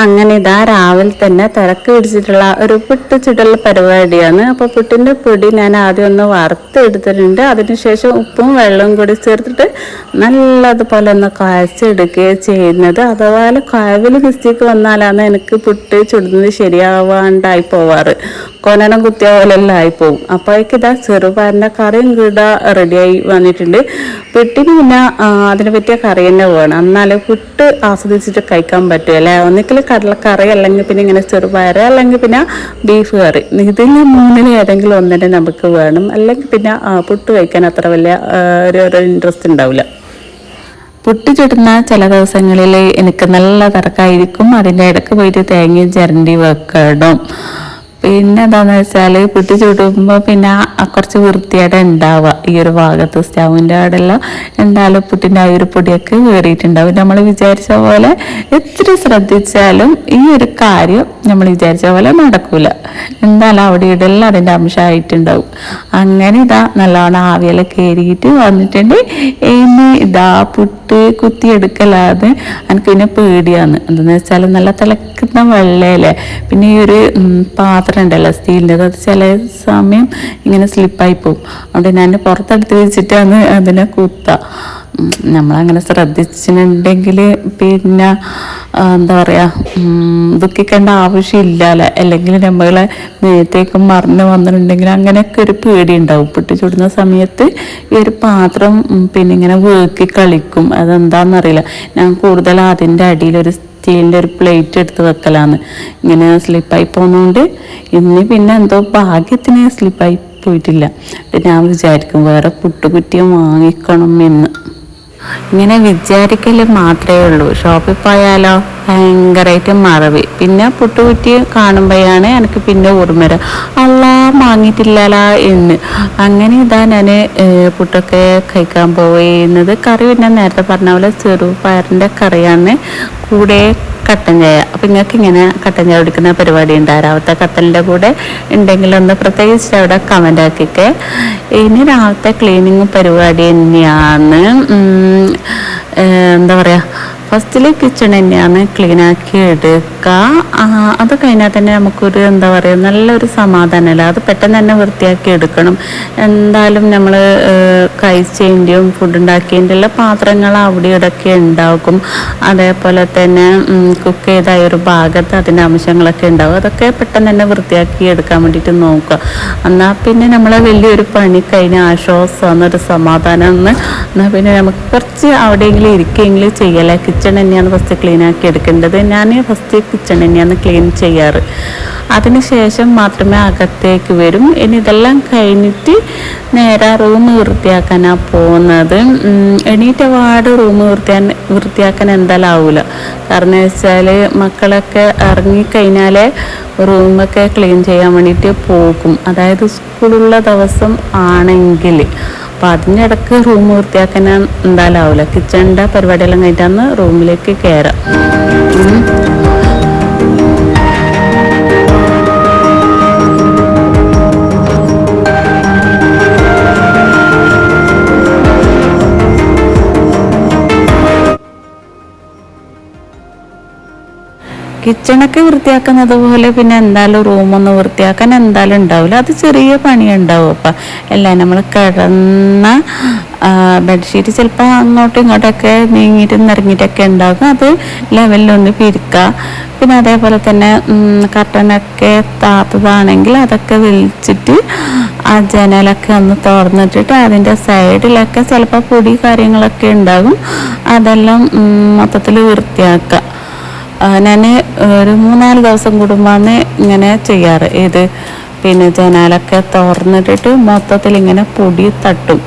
അങ്ങനെ ഇതാ രാവിലെ തന്നെ തിരക്ക് പിടിച്ചിട്ടുള്ള ഒരു പുട്ട് ചുടൽ പരിപാടിയാണ്. അപ്പോൾ പുട്ടിൻ്റെ പൊടി ഞാൻ ആദ്യം ഒന്ന് വറുത്തെടുത്തിട്ടുണ്ട്. അതിനുശേഷം ഉപ്പും വെള്ളവും കൂടി ചേർത്തിട്ട് നല്ലതുപോലെ ഒന്ന് കുഴച്ചെടുക്കുകയാണ് ചെയ്യുന്നത്. അഥവാ കുഴവിൽ മിസ്റ്റേക്ക് വന്നാലാണ് എനിക്ക് പുട്ട് ചുടുന്നത് ശരിയാവാണ്ടായി പോവാറ്. കൊനനം കുത്തിയ പോലെല്ലാം ആയിപ്പോവും. അപ്പോഴേക്ക് ഇതാ ചെറുപയറിൻ്റെ കറിയും കൂടെ റെഡിയായി വന്നിട്ടുണ്ട്. പുട്ടിന് പിന്നെ അതിനെ പറ്റിയ കറി തന്നെ വേണം, എന്നാലും പുട്ട് ആസ്വദിച്ചിട്ട് കഴിക്കാൻ പറ്റുമല്ലേ. ഒന്നിക്കൽ കടലക്കറി, അല്ലെങ്കിൽ പിന്നെ ഇങ്ങനെ ചെറുപയർ, അല്ലെങ്കിൽ പിന്നെ ബീഫ് കറി. ഇതിൽ മൂന്നിൽ ഏതെങ്കിലും ഒന്നിനെ നമുക്ക് വേണം, അല്ലെങ്കിൽ പിന്നെ പുട്ട് കഴിക്കാൻ അത്ര വലിയ ഒരു ഇൻട്രസ്റ്റ് ഉണ്ടാവില്ല. പുട്ട് ചുടുന്ന ചില ദിവസങ്ങളിൽ എനിക്ക് നല്ല തിരക്കായിരിക്കും. അതിൻ്റെ ഇടയ്ക്ക് പോയിട്ട് തേങ്ങയും ചിരണ്ടി വെക്കണം. പിന്നെ എന്താണെന്ന് വെച്ചാൽ പുട്ട് ചുടുമ്പോൾ പിന്നെ കുറച്ച് വൃത്തിയായിട്ട് ഉണ്ടാവുക ഈ ഒരു ഭാഗത്ത് സ്റ്റൗവിൻ്റെ അവിടെല്ലാം എന്തായാലും പുട്ടിൻ്റെ ആ ഒരു പൊടിയൊക്കെ കയറിയിട്ടുണ്ടാവും. നമ്മൾ വിചാരിച്ച പോലെ എത്ര ശ്രദ്ധിച്ചാലും ഈ ഒരു കാര്യം നമ്മൾ വിചാരിച്ച പോലെ നടക്കൂല. എന്തായാലും അവിടെ ഇവിടെല്ലാം അതിൻ്റെ അംശമായിട്ടുണ്ടാവും. അങ്ങനെ ഇതാ നല്ലോണം ആവിയെല്ലാം കയറിയിട്ട് വന്നിട്ടുണ്ട്. ഇനി ഇതാ പുട്ട് കുത്തിയെടുക്കലാതെ എനിക്ക് പിന്നെ പേടിയാണ്. എന്താണെന്ന് വെച്ചാൽ നല്ല തിളക്കുന്ന വെള്ളയല്ലേ, പിന്നെ ഈ ഒരു പാത്രം ഉണ്ടല്ലോ സ്റ്റീലിൻ്റെ, അത് ചില സമയം ഇങ്ങനെ സ്ലിപ്പായി പോകും. അതുകൊണ്ട് ഞാൻ പുറത്തെടുത്ത് വെച്ചിട്ടാണ് അതിനെ കുത്തുക. നമ്മളങ്ങനെ ശ്രദ്ധിച്ചിട്ടുണ്ടെങ്കിൽ പിന്നെ എന്താ പറയുക, ദുഃഖിക്കേണ്ട ആവശ്യമില്ലല്ലോ. അല്ലെങ്കിൽ നമ്മളെ നേരത്തേക്ക് മറന്നു വന്നിട്ടുണ്ടെങ്കിൽ അങ്ങനെയൊക്കെ ഒരു പേടി ഉണ്ടാവും. പുട്ട് ചുടുന്ന സമയത്ത് ഈ ഒരു പാത്രം പിന്നെ ഇങ്ങനെ വേക്കി കളിക്കും. അതെന്താണെന്നറിയില്ല. ഞാൻ കൂടുതൽ അതിൻ്റെ അടിയിലൊരു സ്റ്റീലിൻ്റെ ഒരു പ്ലേറ്റ് എടുത്ത് വെക്കലാണ്. ഇങ്ങനെ സ്ലിപ്പായി പോകുന്നതുകൊണ്ട് ഇന്ന് പിന്നെ എന്തോ ഭാഗ്യത്തിന് സ്ലിപ്പായി പോയിട്ടില്ല. ഞാൻ വിചാരിക്കും വേറെ പുട്ടുകുറ്റിയും വാങ്ങിക്കണം എന്ന്. ഇങ്ങനെ വിചാരിക്കൽ മാത്രമേ ഉള്ളൂ. ഷോപ്പിൽ പോയാലോ ഭയങ്കരമായിട്ട് മറവി. പിന്നെ പുട്ടുകുറ്റി കാണുമ്പോഴാണ് എനിക്ക് പിന്നെ ഓർമ്മ വരിക, അല്ലാ വാങ്ങിയിട്ടില്ലല്ലോ എന്ന്. അങ്ങനെ ഇതാ ഞാൻ പുട്ടൊക്കെ കഴിക്കാൻ പോവുന്നത്. കറി പിന്നെ നേരത്തെ പറഞ്ഞ പോലെ ചെറുപയറിൻ്റെ കറിയാണ്, കൂടെ കട്ടൻ ചായ. അപ്പം നിങ്ങൾക്ക് ഇങ്ങനെ കട്ടൻ ചായ കുടിക്കുന്ന പരിപാടി ഉണ്ടാകും രാവിലത്തെ കട്ടലിൻ്റെ കൂടെ ഉണ്ടെങ്കിൽ ഒന്ന് പ്രത്യേകിച്ച് അവിടെ കമൻ്റ് ആക്കിക്കെ. ഇനി രാവിലത്തെ ക്ലീനിങ് പരിപാടി തന്നെയാണ്. എന്താ പറയുക, ഫസ്റ്റിൽ കിച്ചൺ തന്നെയാണ് ക്ലീനാക്കി എടുക്കുക. അത് കഴിഞ്ഞാൽ തന്നെ നമുക്കൊരു എന്താ പറയുക നല്ലൊരു സമാധാനമല്ല. അത് പെട്ടെന്ന് തന്നെ വൃത്തിയാക്കി എടുക്കണം. എന്തായാലും നമ്മൾ കഴിച്ചതിൻ്റെയും ഫുഡ് ഉണ്ടാക്കിയതിൻ്റെ എല്ലാം പാത്രങ്ങൾ അവിടെ ഇവിടെയൊക്കെ ഉണ്ടാകും. അതേപോലെ തന്നെ കുക്ക് ചെയ്ത ഒരു ഭാഗത്ത് അതിൻ്റെ അംശങ്ങളൊക്കെ ഉണ്ടാകും. അതൊക്കെ പെട്ടെന്ന് തന്നെ വൃത്തിയാക്കി എടുക്കാൻ വേണ്ടിയിട്ട് നോക്കുക. എന്നാൽ പിന്നെ നമ്മളെ വലിയൊരു പണി കഴിഞ്ഞ ആശ്വാസമാണ്, ഒരു സമാധാനം. എന്നാൽ പിന്നെ നമുക്ക് കുറച്ച് അവിടെയെങ്കിലും ഇരിക്കുകയെങ്കിലും ചെയ്യല്ലേ. കിച്ചൺ തന്നെയാണ് ഫസ്റ്റ് ക്ലീൻ ആക്കി എടുക്കേണ്ടത്. ഞാൻ ഫസ്റ്റ് കിച്ചൺ തന്നെയാണ് ക്ലീൻ ചെയ്യാറ്. അതിനുശേഷം മാത്രമേ അകത്തേക്ക് വരും. ഇനി ഇതെല്ലാം കഴിഞ്ഞിട്ട് നേരെ റൂം വൃത്തിയാക്കാനാണ് പോകുന്നത്. എണീറ്റ പാട് റൂം വൃത്തിയാക്കാൻ എന്തായാലും ആവില്ല. കാരണം വെച്ചാൽ മക്കളൊക്കെ ഇറങ്ങിക്കഴിഞ്ഞാൽ റൂമൊക്കെ ക്ലീൻ ചെയ്യാൻ വേണ്ടിയിട്ട് പോകും. അതായത് സ്കൂളുള്ള ദിവസം ആണെങ്കിൽ. അപ്പോൾ അതിനിടക്ക് റൂം വൃത്തിയാക്കാൻ എന്തായാലും ആവില്ല. കിച്ചണിൻ്റെ പരിപാടിയെല്ലാം കഴിഞ്ഞിട്ടാണ് റൂമിലേക്ക് കയറാം. കിച്ചണൊക്കെ വൃത്തിയാക്കുന്നത് പോലെ പിന്നെ എന്തായാലും റൂമൊന്നും വൃത്തിയാക്കാൻ എന്തായാലും ഉണ്ടാവില്ല. അത് ചെറിയ പണിയുണ്ടാവും. അപ്പം അല്ല നമ്മൾ കിടന്ന ബെഡ്ഷീറ്റ് ചിലപ്പോൾ അങ്ങോട്ടും ഇങ്ങോട്ടൊക്കെ നീങ്ങിയിട്ടും നിറങ്ങിയിട്ടൊക്കെ ഉണ്ടാകും. അത് ലെവലിലൊന്ന് പിരിക്കുക. പിന്നെ അതേപോലെ തന്നെ കർട്ടനൊക്കെ താത്തതാണെങ്കിൽ അതൊക്കെ വലിച്ചിട്ട് ആ ജനലൊക്കെ ഒന്ന് തുറന്നിട്ടിട്ട് അതിൻ്റെ സൈഡിലൊക്കെ ചിലപ്പോൾ പൊടി കാര്യങ്ങളൊക്കെ ഉണ്ടാകും. അതെല്ലാം മൊത്തത്തിൽ വൃത്തിയാക്കുക. ഞാൻ ഒരു 3-4 ദിവസം കൂടുമ്പോഴാണ് ഇങ്ങനെ ചെയ്യാറ്. പിന്നെ ജനാലൊക്കെ തുറന്നിട്ടിട്ട് മൊത്തത്തിൽ ഇങ്ങനെ പൊടി തട്ടും.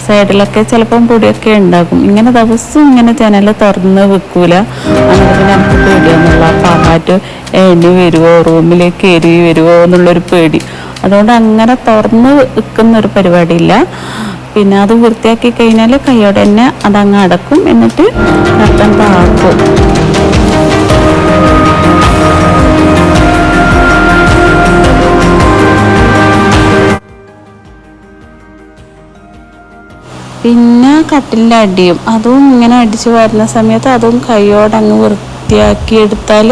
സൈഡിലൊക്കെ ചിലപ്പം പൊടിയൊക്കെ ഉണ്ടാകും. ഇങ്ങനെ ദിവസം ഇങ്ങനെ ജനൽ തുറന്ന് വെക്കൂല. അങ്ങനെ പിന്നെ നമുക്ക് പേടിയൊന്നുമില്ല, കാറ്റ് എണ്ണി വരുമോ റൂമിലേക്ക് എരി വരുമോ എന്നുള്ളൊരു പേടി. അതുകൊണ്ട് അങ്ങനെ തുറന്ന് വെക്കുന്നൊരു പരിപാടിയില്ല. പിന്നെ അത് വൃത്തിയാക്കി കഴിഞ്ഞാൽ കൈയോടെ തന്നെ അതങ്ങ് അടക്കും. എന്നിട്ട് കർട്ടൻ താക്കും. പിന്നെ കട്ടിലിൻ്റെ അടിയും അതും ഇങ്ങനെ അടിച്ച് വരുന്ന സമയത്ത് അതും കൈയോടെ അങ്ങ് വൃത്തിയാക്കി എടുത്താൽ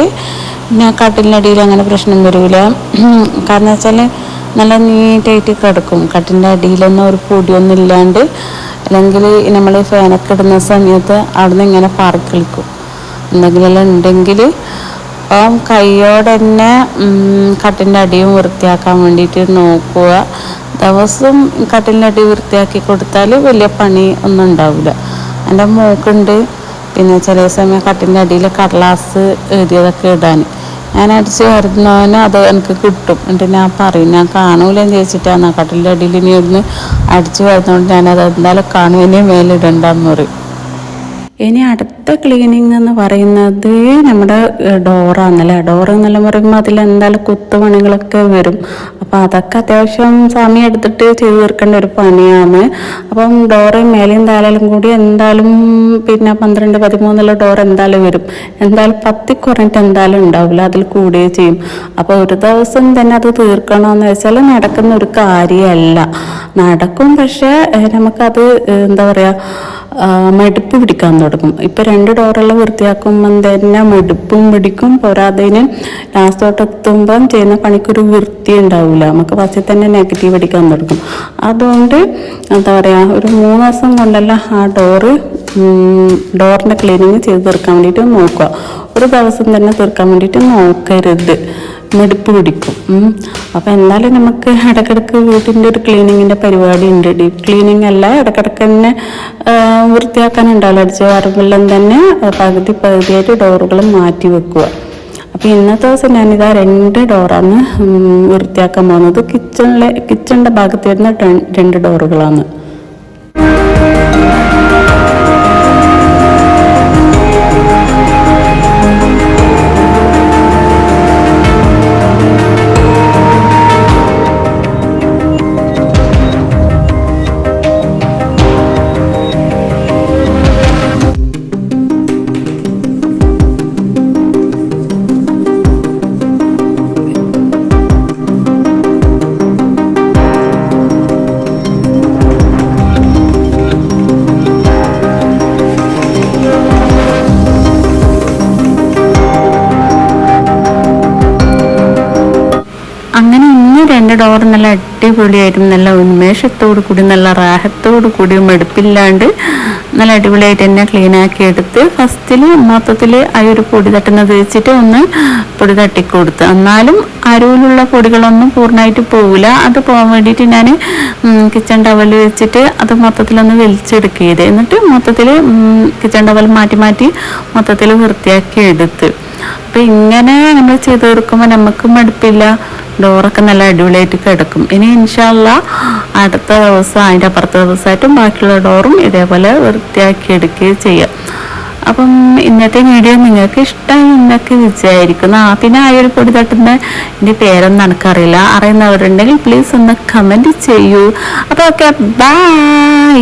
പിന്നെ കട്ടിലിൻ്റെ അടിയിൽ അങ്ങനെ പ്രശ്നം വരില്ല. കാരണം വെച്ചാൽ നല്ല നീറ്റായിട്ട് കിടക്കും. കട്ടിലിൻ്റെ അടിയിലൊന്നും ഒരു പൊടിയൊന്നും ഇല്ലാണ്ട്. അല്ലെങ്കിൽ നമ്മൾ ഫാനൊക്കെ ഇടുന്ന സമയത്ത് അവിടെ നിന്ന് ഇങ്ങനെ പാറി കളിക്കും എന്തെങ്കിലും ഉണ്ടെങ്കിൽ. അപ്പം കൈയോടെ തന്നെ കട്ടിലിൻ്റെ അടിയും വൃത്തിയാക്കാൻ വേണ്ടിയിട്ട് നോക്കുക. ദിവസം കട്ടിലിൻ്റെ അടി വൃത്തിയാക്കി കൊടുത്താൽ വലിയ പണി ഒന്നും ഉണ്ടാവില്ല. എൻ്റെ മോക്കുണ്ട് പിന്നെ ചില സമയം കട്ടിലിൻ്റെ അടിയിൽ കടലാസ് എഴുതിയതൊക്കെ ഇടാൻ. ഞാൻ അടിച്ച് വരുന്നവന് അത് എനിക്ക് കിട്ടും. എന്നിട്ട് ഞാൻ പറയും ഞാൻ കാണൂലെന്ന് ചോദിച്ചിട്ടാണ് കട്ടിലിൻ്റെ അടിയിൽ ഇനി ഒന്ന് അടിച്ച് വരുന്നതുകൊണ്ട് ഞാനത് എന്തായാലും കാണുവിനെ മേലിടണ്ടെന്ന് പറയും. ഇനി അടുത്ത ക്ലീനിങ് എന്ന് പറയുന്നത് നമ്മുടെ ഡോറാന്നല്ലേ. ഡോറ് എന്നെല്ലാം പറയുമ്പോൾ അതിലെന്തായാലും കുത്തുപണികളൊക്കെ വരും. അപ്പോൾ അതൊക്കെ അത്യാവശ്യം സമയം എടുത്തിട്ട് ചെയ്ത് തീർക്കേണ്ട ഒരു പണിയാണ്. അപ്പം ഡോറ് മേലെയും താഴെയും കൂടി എന്തായാലും പിന്നെ 12-13 ഡോർ എന്തായാലും വരും. എന്തായാലും 10 കുറഞ്ഞിട്ട് എന്തായാലും ഉണ്ടാവില്ല, അതിൽ കൂടുകയും ചെയ്യും. അപ്പോൾ ഒരു ദിവസം തന്നെ അത് തീർക്കണമെന്ന് വെച്ചാൽ നടക്കുന്ന ഒരു കാര്യമല്ല. നടക്കും, പക്ഷേ നമുക്കത് എന്താ പറയുക മടുപ്പ് പിടിക്കാൻ തുടങ്ങും. ഇപ്പം 2 ഡോറെല്ലാം വൃത്തിയാക്കുമ്പം തന്നെ മടുപ്പും പിടിക്കും. പോരാതതിന് ലാസ്റ്റോട്ടെത്തുമ്പം ചെയ്യുന്ന പണിക്കൊരു വൃത്തി ഉണ്ടാവില്ല. നമുക്ക് ഫസ്റ്റിൽ തന്നെ നെഗറ്റീവ് അടിക്കാൻ തുടങ്ങും. അതുകൊണ്ട് എന്താ പറയുക ഒരു 3 ദിവസം കൊണ്ടല്ല ആ ഡോറിൻ്റെ ക്ലീനിങ് ചെയ്ത് തീർക്കാൻ വേണ്ടിയിട്ട് നോക്കുക. ഒരു ദിവസം തന്നെ തീർക്കാൻ വേണ്ടിയിട്ട് നോക്കരുത്, മടുപ്പ് പിടിക്കും. അപ്പോൾ എന്നാലും നമുക്ക് ഇടയ്ക്കിടയ്ക്ക് വീട്ടിൻ്റെ ഒരു ക്ലീനിങ്ങിൻ്റെ പരിപാടി ഉണ്ട്. ഡീപ്പ് ക്ലീനിങ് അല്ല, ഇടയ്ക്കിടയ്ക്ക് തന്നെ വൃത്തിയാക്കാനുണ്ടാവില്ല. അടിച്ച് വാരുമ്പെല്ലാം തന്നെ പകുതിയായിട്ട് ഡോറുകൾ മാറ്റി വെക്കുക. അപ്പോൾ ഇന്നത്തെ ദിവസം ഞാനിതാ 2 ഡോറാണ് വൃത്തിയാക്കാൻ പോകുന്നത്. കിച്ചണിൻ്റെ ഭാഗത്ത് വരുന്ന 2 ഡോറുകളാണ്. അങ്ങനെ ഇന്ന് 2 ഡോർ നല്ല അടിപൊളിയായിട്ടും നല്ല ഉന്മേഷത്തോടു കൂടി നല്ല റാഹത്തോടു കൂടി മടുപ്പില്ലാണ്ട് നല്ല അടിപൊളിയായിട്ട് തന്നെ ക്ലീനാക്കി എടുത്ത് ഫസ്റ്റിൽ മൊത്തത്തിൽ ആ ഒരു പൊടി തട്ടുന്നത് വെച്ചിട്ട് ഒന്ന് പൊടി തട്ടിക്കൊടുത്ത്. എന്നാലും അരുവിലുള്ള പൊടികളൊന്നും പൂർണ്ണമായിട്ട് പോവില്ല. അത് പോകാൻ വേണ്ടിയിട്ട് ഞാൻ കിച്ചൺ ടവൽ വെച്ചിട്ട് അത് മൊത്തത്തിലൊന്ന് വലിച്ചെടുക്കുകയത്. എന്നിട്ട് മൊത്തത്തിൽ കിച്ചൺ ടവൽ മാറ്റി മൊത്തത്തിൽ വൃത്തിയാക്കി എടുത്ത്. അപ്പം ഇങ്ങനെ നമ്മൾ ചെയ്ത് തീർക്കുമ്പോൾ നമുക്ക് മടുപ്പില്ല. ഡോറൊക്കെ നല്ല അടിപൊളിയായിട്ട് കിടക്കും. ഇനി ഇൻഷാ അല്ലാഹ് അടുത്ത ദിവസം അതിൻ്റെ അപ്പുറത്തെ ദിവസമായിട്ടും ബാക്കിയുള്ള ഡോറും ഇതേപോലെ വൃത്തിയാക്കി എടുക്കുകയും ചെയ്യാം. അപ്പം ഇന്നത്തെ വീഡിയോ നിങ്ങൾക്ക് ഇഷ്ടമായി എന്നൊക്കെ വിചാരിക്കുന്നു. പിന്നെ ആ ഒരു പൊടി തട്ടുന്ന എൻ്റെ പേരൊന്നും എനിക്കറിയില്ല. അറിയുന്നവരുണ്ടെങ്കിൽ പ്ലീസ് ഒന്ന് കമൻറ്റ് ചെയ്യൂ. അപ്പോൾ ഓക്കെ, ബൈ.